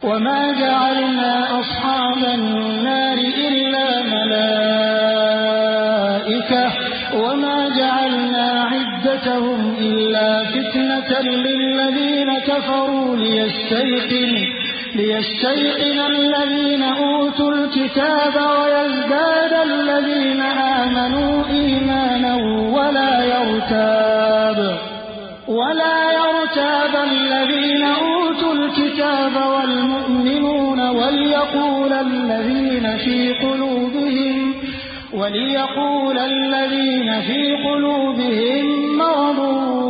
وما جعلنا أصحاب النار إلا ملائكة وما جعلنا عدتهم إلا فتنة للذين كفروا ليستيقن الذين أوتوا الكتاب ويزداد الذين آمنوا إيمانا ولا يرتاب الذين أوتوا الكتاب والمؤمنون وليقول الذين في قلوبهم مرض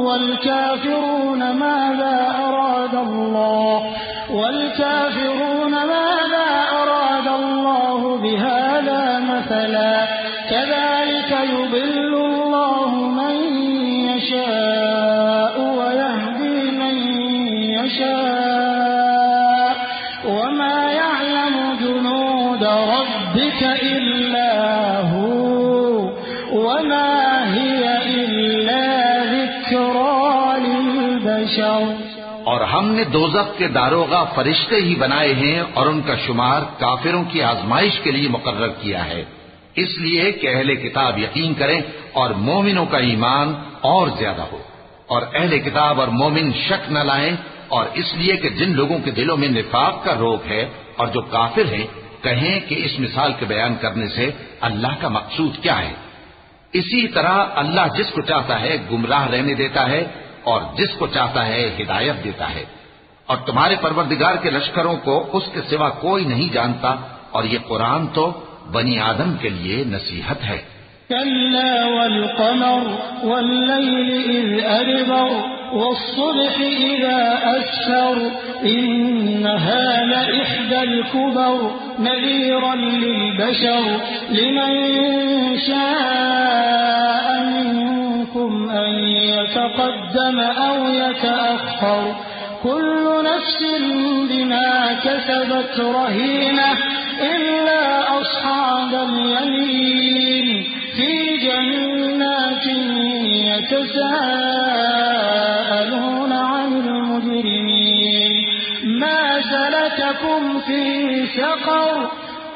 والكافرون ماذا أراد الله بهذا مثلا كذلك يضل الله من يشاء ويهدي من يشاء وما يعلم جنود ربك إلا هو وما هي إلا ذكرى للبشر. اور ہم نے دوزخ کے داروغہ فرشتے ہی بنائے ہیں اور ان کا شمار کافروں کی آزمائش کے لیے مقرر کیا ہے، اس لیے کہ اہل کتاب یقین کریں اور مومنوں کا ایمان اور زیادہ ہو، اور اہل کتاب اور مومن شک نہ لائیں، اور اس لیے کہ جن لوگوں کے دلوں میں نفاق کا روگ ہے اور جو کافر ہیں کہیں کہ اس مثال کے بیان کرنے سے اللہ کا مقصود کیا ہے. اسی طرح اللہ جس کو چاہتا ہے گمراہ رہنے دیتا ہے اور جس کو چاہتا ہے ہدایت دیتا ہے، اور تمہارے پروردگار کے لشکروں کو اس کے سوا کوئی نہیں جانتا، اور یہ قرآن تو بنی آدم کے لیے نصیحت ہے. كلا والقمر والليل إذ أدبر والصبح إذا أسفر إنها لإحدى الكبر نذيرا للبشر لمن شاء منكم أن يتقدم أو يتأخر كل نفس بما كسبت رهينة إلا أصحاب اليمين في جنات يتساءلون عن المجرمين ما سلككم في سقر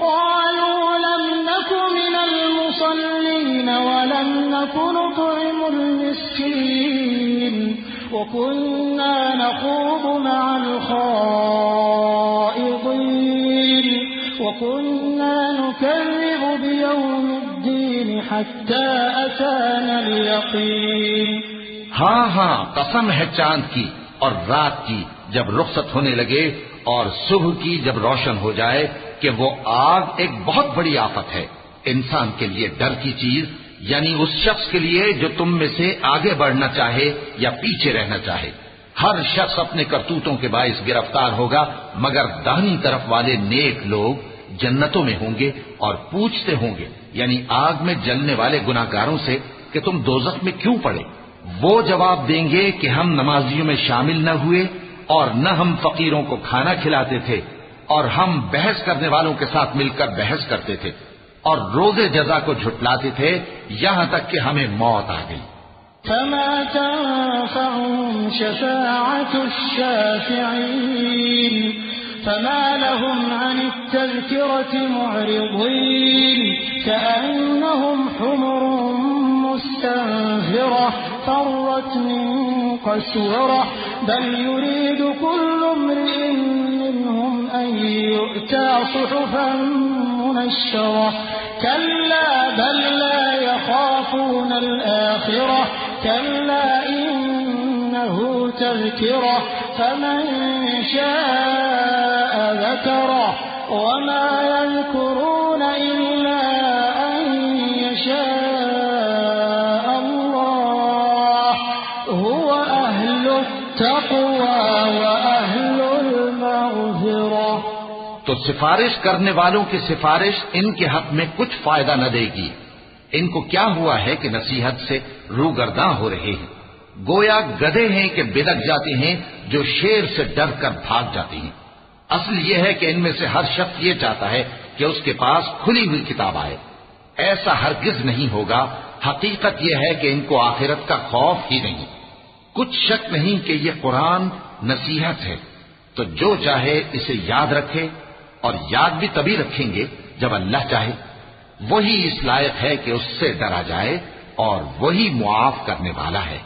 قالوا لم نك من المصلين ولم نك نطعم المسكين وكنا نخوض مع الخائضين وكنا نكذب بيوم الدين حتى أتانا اليقين. ہاں قسم ہے چاند کی اور رات کی جب رخصت ہونے لگے اور صبح کی جب روشن ہو جائے کہ وہ آگ ایک بہت بڑی آفت ہے انسان کے لیے ڈر کی چیز، یعنی اس شخص کے لیے جو تم میں سے آگے بڑھنا چاہے یا پیچھے رہنا چاہے. ہر شخص اپنے کرتوتوں کے باعث گرفتار ہوگا مگر داہنی طرف والے نیک لوگ جنتوں میں ہوں گے اور پوچھتے ہوں گے، یعنی آگ میں جلنے والے گناہگاروں سے کہ تم دوزخ میں کیوں پڑے. وہ جواب دیں گے کہ ہم نمازیوں میں شامل نہ ہوئے اور نہ ہم فقیروں کو کھانا کھلاتے تھے اور ہم بحث کرنے والوں کے ساتھ مل کر بحث کرتے تھے اور روز جزا کو جھٹلاتے تھے یہاں تک کہ ہمیں موت آ گئی. فما تنفعهم شفاعة الشافعين فما لهم عن التذكرة معرضين كأنهم حمر مستنفرة فرت من قسورة بل يريد كل امرئ منهم أن يؤتى صحفا منشرة كلا بل لا يخافون الآخرة كلا إنه تذكرة فمن شاء ذكره وما يذكرون إلا أن يشاء الله هو أهل التقوى وأهل المغفرة. تو سفارش کرنے والوں کی سفارش ان کے حق میں کچھ فائدہ نہ دے گی. ان کو کیا ہوا ہے کہ نصیحت سے روگرداں ہو رہے ہیں، گویا گدھے ہیں کہ بلک جاتے ہیں جو شیر سے ڈر کر بھاگ جاتے ہیں. اصل یہ ہے کہ ان میں سے ہر شخص یہ چاہتا ہے کہ اس کے پاس کھلی ہوئی کتاب آئے. ایسا ہرگز نہیں ہوگا. حقیقت یہ ہے کہ ان کو آخرت کا خوف ہی نہیں. کچھ شک نہیں کہ یہ قرآن نصیحت ہے. تو جو چاہے اسے یاد رکھے، اور یاد بھی تبھی رکھیں گے جب اللہ چاہے۔ وہی اس لائق ہے کہ اس سے ڈرا جائے، اور وہی معاف کرنے والا ہے۔